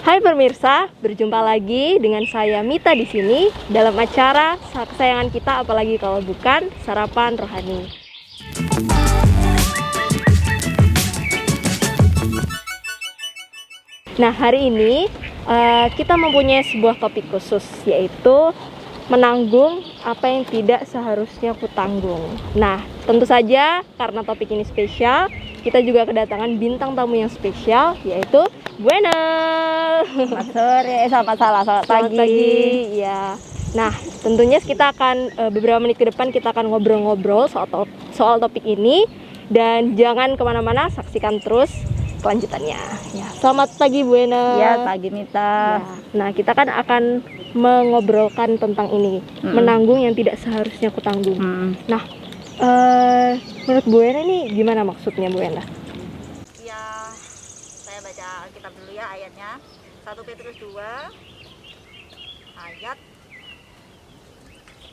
Hai pemirsa, berjumpa lagi dengan saya Mita di sini dalam acara kesayangan kita, apalagi kalau bukan Sarapan Rohani. Nah, hari ini kita mempunyai sebuah topik khusus, yaitu menanggung apa yang tidak seharusnya kutanggung. Nah, tentu saja karena topik ini spesial, kita juga kedatangan bintang tamu yang spesial, yaitu Buena. Selamat sore, selamat pagi. Ya. Nah, tentunya kita akan beberapa menit ke depan kita akan ngobrol-ngobrol soal topik ini, dan jangan kemana-mana, saksikan terus kelanjutannya. Ya, selamat pagi Buena. Ya, pagi Mita. Ya. Nah, kita kan akan mengobrolkan tentang ini, menanggung yang tidak seharusnya kutanggung. Nah, menurut Buena ini gimana maksudnya Buena? Ya, saya baca Alkitab dulu ya ayatnya. 1 Petrus 2 ayat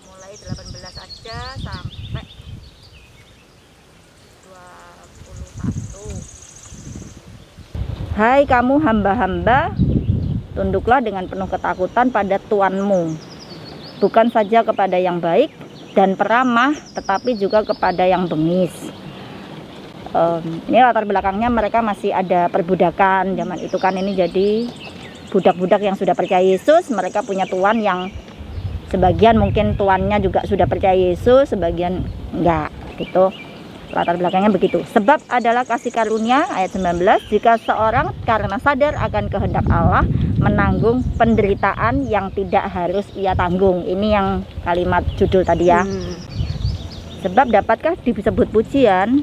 mulai 18 aja sampai 21. Hai kamu hamba-hamba, tunduklah dengan penuh ketakutan pada Tuanmu, bukan saja kepada yang baik dan peramah, tetapi juga kepada yang bengis. Ini latar belakangnya mereka masih ada perbudakan zaman itu kan, ini jadi budak-budak yang sudah percaya Yesus. Mereka punya tuan yang sebagian mungkin tuannya juga sudah percaya Yesus, sebagian enggak gitu. Latar belakangnya begitu. Sebab adalah kasih karunia ayat 19, jika seorang karena sadar akan kehendak Allah menanggung penderitaan yang tidak harus ia tanggung. Ini yang kalimat judul tadi ya. Sebab dapatkah disebut pujian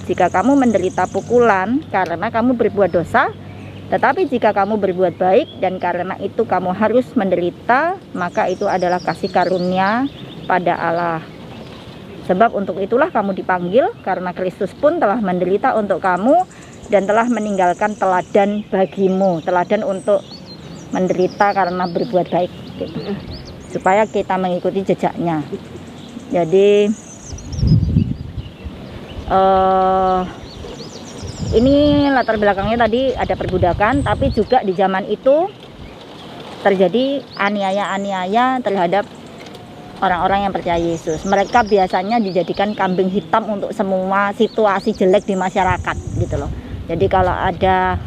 jika kamu menderita pukulan karena kamu berbuat dosa? Tetapi jika kamu berbuat baik dan karena itu kamu harus menderita, maka itu adalah kasih karunia pada Allah. Sebab untuk itulah kamu dipanggil, karena Kristus pun telah menderita untuk kamu dan telah meninggalkan teladan bagimu. Teladan untuk menderita karena berbuat baik gitu. Supaya kita mengikuti jejaknya. Jadi ini latar belakangnya tadi ada perbudakan, tapi juga di zaman itu terjadi aniaya-aniaya terhadap orang-orang yang percaya Yesus. Mereka biasanya dijadikan kambing hitam untuk semua situasi jelek di masyarakat gitu loh. Jadi kalau ada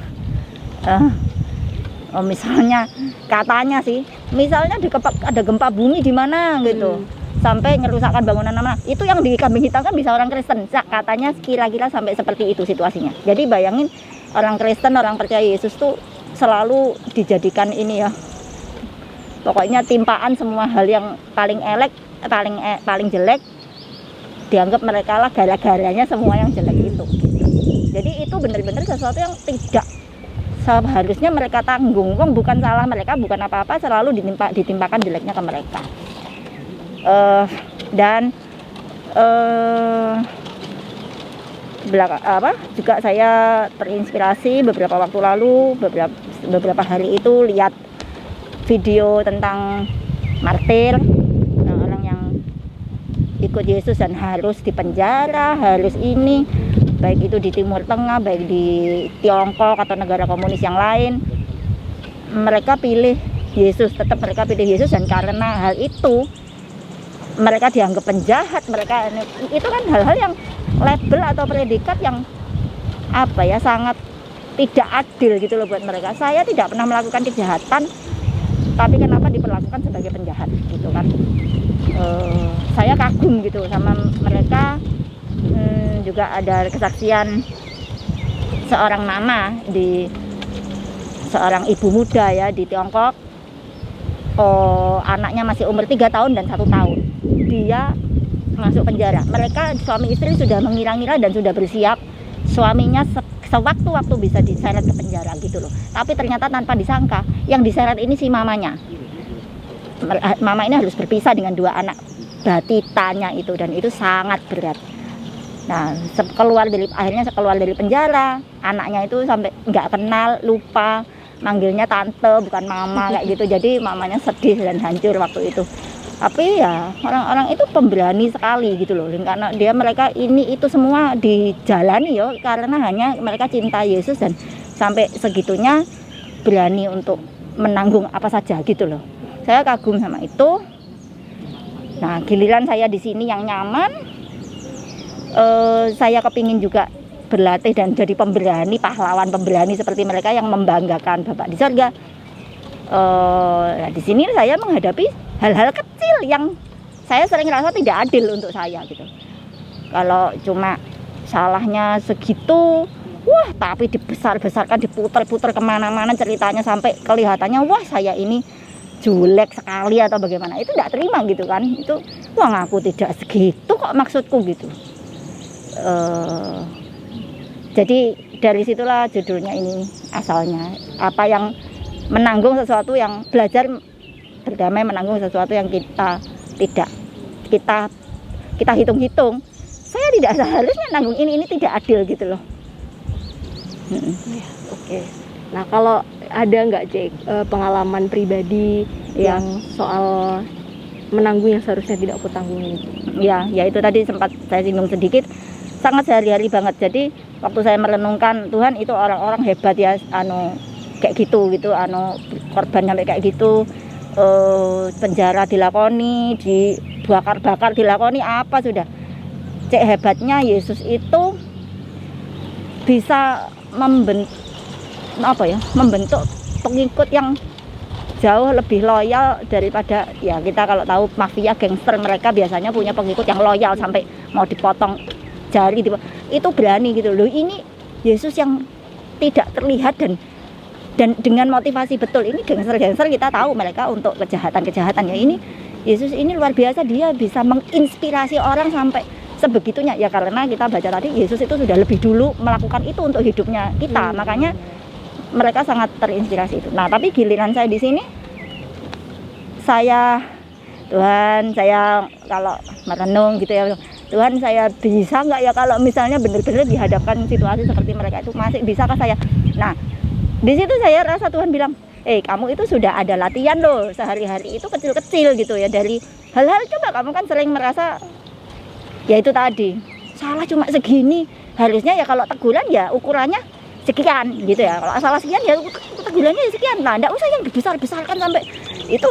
misalnya katanya sih, misalnya ada gempa bumi di mana gitu, sampai ngerusakkan bangunan mana, itu yang di kambing hitam kan bisa orang Kristen. Katanya kira-kira sampai seperti itu situasinya. Jadi bayangin orang Kristen, orang percaya Yesus tuh selalu dijadikan ini ya, pokoknya timpaan semua hal yang paling paling jelek, dianggap mereka lah gara-garanya semua yang jelek itu gitu. Jadi itu benar-benar sesuatu yang tidak seharusnya mereka tanggung. Bukan salah mereka, bukan apa-apa, selalu ditimpakan jeleknya ke mereka. Juga saya terinspirasi beberapa waktu lalu, beberapa hari itu lihat video tentang martir, orang yang ikut Yesus dan harus dipenjara, harus ini, baik itu di Timur Tengah, baik di Tiongkok atau negara komunis yang lain. Mereka pilih Yesus, tetap mereka pilih Yesus, dan karena hal itu mereka dianggap penjahat. Mereka itu kan hal-hal yang label atau predikat yang apa ya, sangat tidak adil gitu loh buat mereka. Saya tidak pernah melakukan kejahatan, tapi kenapa diperlakukan sebagai penjahat gitu kan. Saya kagum gitu sama mereka. Juga ada kesaksian seorang mama, seorang ibu muda ya di Tiongkok. Anaknya masih umur 3 tahun dan 1 tahun, dia masuk penjara. Mereka suami istri sudah mengira-ngira dan sudah bersiap suaminya sewaktu-waktu bisa diseret ke penjara gitu loh. Tapi ternyata tanpa disangka, yang diseret ini si mamanya. Mama ini harus berpisah dengan 2 anak batitanya itu, dan itu sangat berat. Nah, akhirnya keluar dari penjara, anaknya itu sampai nggak kenal, lupa manggilnya tante bukan mama kayak gitu. Jadi mamanya sedih dan hancur waktu itu. Tapi ya orang-orang itu pemberani sekali gitu loh, karena mereka ini itu semua dijalani ya karena hanya mereka cinta Yesus, dan sampai segitunya berani untuk menanggung apa saja gitu loh. Saya kagum sama itu. Nah, giliran saya di sini yang nyaman, saya kepingin juga berlatih dan jadi pemberani, pahlawan pemberani seperti mereka yang membanggakan Bapak di surga. Nah, di sini saya menghadapi hal-hal kecil yang saya sering rasa tidak adil untuk saya gitu. Kalau cuma salahnya segitu, wah tapi dibesar-besarkan, diputar-putar kemana-mana ceritanya sampai kelihatannya wah saya ini jelek sekali atau bagaimana, itu tidak terima gitu kan. Itu wah aku tidak segitu kok maksudku gitu. Jadi dari situlah judulnya ini asalnya, apa yang menanggung sesuatu yang belajar berdamai, menanggung sesuatu yang kita tidak kita hitung-hitung. Saya tidak seharusnya nanggung ini tidak adil gitu loh. Oke. Nah, kalau ada nggak Jake pengalaman pribadi yang soal menanggung yang seharusnya tidak aku tanggungin? Ya itu tadi sempat saya singgung sedikit, sangat sehari-hari banget. Jadi waktu saya merenungkan Tuhan itu orang-orang hebat ya, kayak gitu korban sampai kayak gitu, penjara dilakoni, dibakar-bakar dilakoni, apa sudah. Cek hebatnya Yesus itu bisa membentuk pengikut yang jauh lebih loyal daripada ya kita kalau tahu mafia gangster, mereka biasanya punya pengikut yang loyal sampai mau dipotong jari itu berani gitu loh. Ini Yesus yang tidak terlihat dan dengan motivasi betul. Ini gangster kita tahu mereka untuk kejahatan ya, ini Yesus ini luar biasa, dia bisa menginspirasi orang sampai sebegitunya ya, karena kita baca tadi Yesus itu sudah lebih dulu melakukan itu untuk hidupnya kita, makanya mereka sangat terinspirasi itu. Nah, tapi giliran saya di sini, Tuhan saya kalau merenung gitu ya, Tuhan saya bisa nggak ya kalau misalnya benar-benar dihadapkan situasi seperti mereka itu, masih bisakah saya? Nah, di situ saya rasa Tuhan bilang, kamu itu sudah ada latihan loh sehari-hari itu kecil-kecil gitu ya, dari hal-hal coba kamu kan sering merasa ya itu tadi salah cuma segini, harusnya ya kalau teguran ya ukurannya sekian gitu ya, kalau salah sekian ya tegurannya ya sekian. Nah, enggak usah yang dibesar-besarkan sampai itu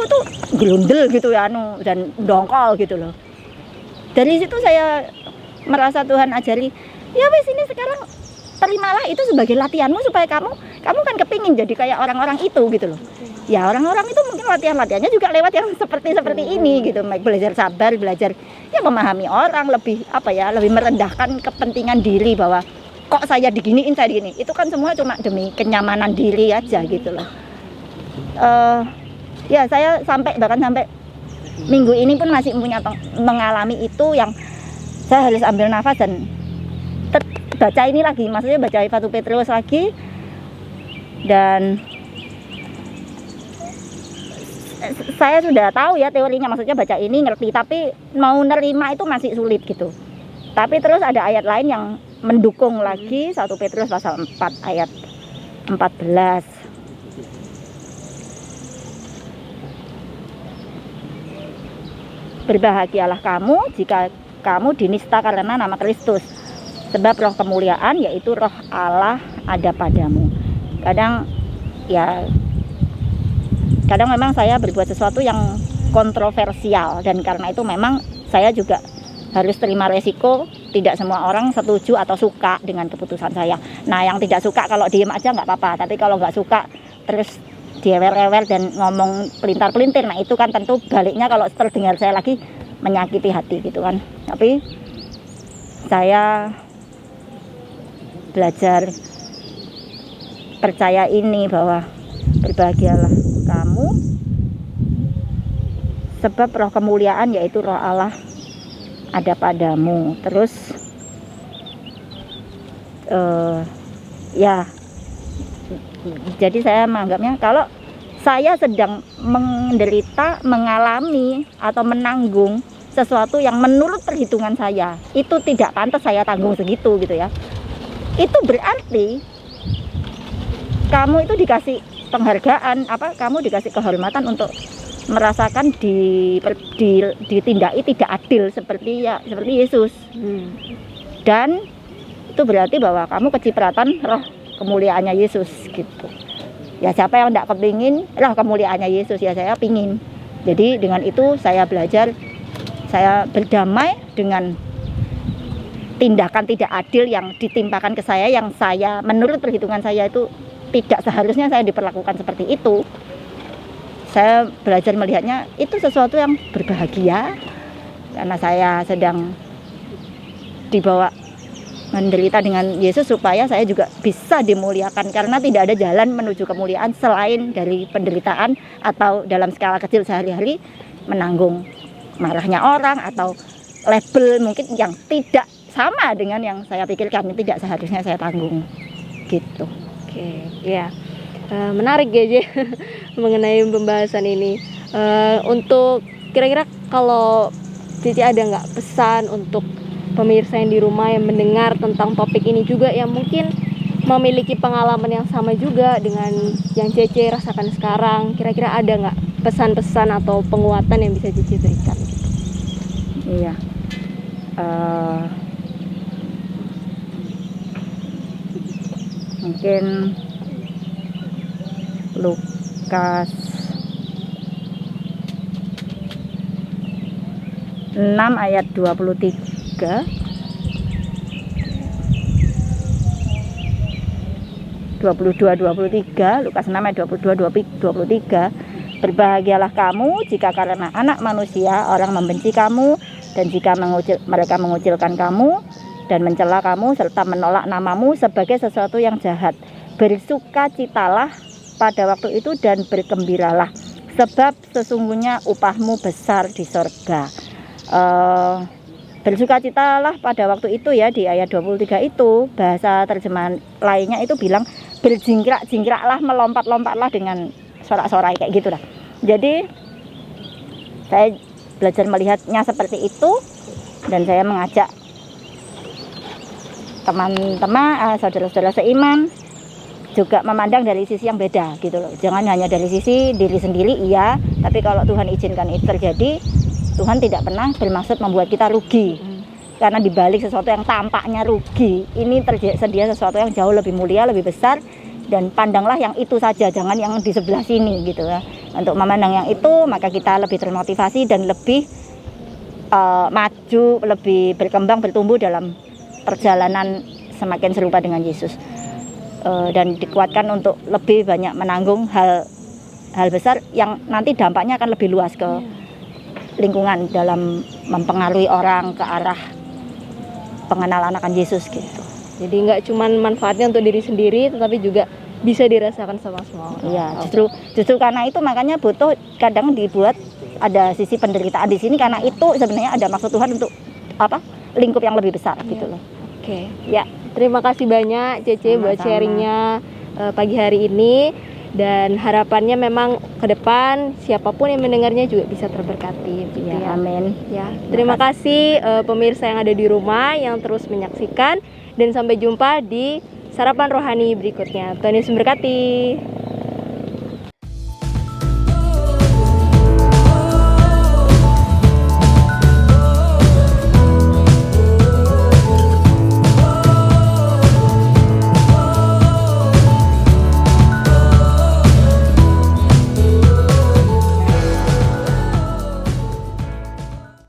gelundel gitu ya dan dongkol gitu loh. Dari situ saya merasa Tuhan ajari, ya wes ini sekarang terimalah itu sebagai latihanmu supaya kamu kan kepingin jadi kayak orang-orang itu gitu loh. Ya orang-orang itu mungkin latihannya juga lewat yang seperti ini gitu, belajar sabar, belajar ya memahami orang, lebih merendahkan kepentingan diri, bahwa kok saya diginiin, itu kan semua cuma demi kenyamanan diri aja gitu loh. Ya saya bahkan sampai minggu ini pun masih mengalami itu, yang saya harus ambil nafas dan baca ini lagi, maksudnya baca 1 Petrus lagi. Dan saya sudah tahu ya teorinya, maksudnya baca ini ngerti, tapi mau nerima itu masih sulit gitu. Tapi terus ada ayat lain yang mendukung lagi, 1 Petrus pasal 4 ayat 14. Berbahagialah kamu jika kamu dinista karena nama Kristus, sebab roh kemuliaan yaitu roh Allah ada padamu. Kadang memang saya berbuat sesuatu yang kontroversial, dan karena itu memang saya juga harus terima resiko. Tidak semua orang setuju atau suka dengan keputusan saya. Nah, yang tidak suka kalau diem aja nggak apa-apa, tapi kalau nggak suka terus diewel-ewel dan ngomong pelintar-pelintir, nah itu kan tentu baliknya kalau terdengar saya lagi menyakiti hati gitu kan. Tapi saya belajar percaya ini, bahwa berbahagialah kamu sebab roh kemuliaan yaitu roh Allah ada padamu. Terus jadi saya menganggapnya kalau saya sedang menderita, mengalami atau menanggung sesuatu yang menurut perhitungan saya itu tidak pantas saya tanggung segitu gitu ya, itu berarti kamu itu dikasih penghargaan, kamu dikasih kehormatan untuk merasakan ditindaki tidak adil seperti Yesus. Dan itu berarti bahwa kamu kecipratan roh kemuliaannya Yesus gitu. Ya siapa yang tidak kepingin lah kemuliaannya Yesus, ya saya pingin. Jadi dengan itu saya belajar, saya berdamai dengan tindakan tidak adil yang ditimpakan ke saya, yang saya menurut perhitungan saya itu tidak seharusnya saya diperlakukan seperti itu. Saya belajar melihatnya itu sesuatu yang berbahagia, karena saya sedang dibawa menderita dengan Yesus supaya saya juga bisa dimuliakan, karena tidak ada jalan menuju kemuliaan selain dari penderitaan atau dalam skala kecil sehari-hari menanggung marahnya orang atau label mungkin yang tidak sama dengan yang saya pikirkan, tidak seharusnya saya tanggung gitu. Oke, ya. Menarik ya Je mengenai pembahasan ini. Untuk kira-kira kalau Cici ada nggak pesan untuk pemirsa yang di rumah yang mendengar tentang topik ini juga, yang mungkin memiliki pengalaman yang sama juga dengan yang Cece rasakan sekarang, kira-kira ada nggak pesan-pesan atau penguatan yang bisa Cece berikan? Iya, mungkin Lukas 6 ayat 22 Lukas 6 ayat 23, berbahagialah kamu jika karena anak manusia orang membenci kamu, dan jika mereka mengucilkan kamu dan mencela kamu serta menolak namamu sebagai sesuatu yang jahat. Bersukacitalah pada waktu itu dan bergembiralah, sebab sesungguhnya upahmu besar di sorga. Bersukacitalah pada waktu itu ya, di ayat 23 itu bahasa terjemahan lainnya itu bilang berjingkrak-jingkraklah, melompat-lompatlah dengan sorak-sorai kayak gitulah. Jadi saya belajar melihatnya seperti itu, dan saya mengajak teman-teman, saudara-saudara seiman juga memandang dari sisi yang beda gitu loh. Jangan hanya dari sisi diri sendiri, iya, tapi kalau Tuhan izinkan itu terjadi, Tuhan tidak pernah bermaksud membuat kita rugi. Karena dibalik sesuatu yang tampaknya rugi, ini tersedia sesuatu yang jauh lebih mulia, lebih besar, dan pandanglah yang itu saja, jangan yang di sebelah sini gitu ya. Untuk memandang yang itu, maka kita lebih termotivasi dan lebih maju, lebih berkembang, bertumbuh dalam perjalanan semakin serupa dengan Yesus, dan dikuatkan untuk lebih banyak menanggung hal besar yang nanti dampaknya akan lebih luas ke lingkungan dalam mempengaruhi orang ke arah pengenalan akan Yesus gitu. Jadi nggak cuma manfaatnya untuk diri sendiri, tetapi juga bisa dirasakan sama semua orang. Iya, justru karena itu makanya butuh kadang dibuat ada sisi penderitaan di sini, karena itu sebenarnya ada maksud Tuhan untuk lingkup yang lebih besar gitu loh. Oke. Ya, terima kasih banyak Cece buat sharingnya pagi hari ini, dan harapannya memang ke depan siapapun yang mendengarnya juga bisa terberkati gitu ya. Amin. Ya, terima kasih pemirsa yang ada di rumah yang terus menyaksikan, dan sampai jumpa di sarapan rohani berikutnya. Tuhan Yesus memberkati.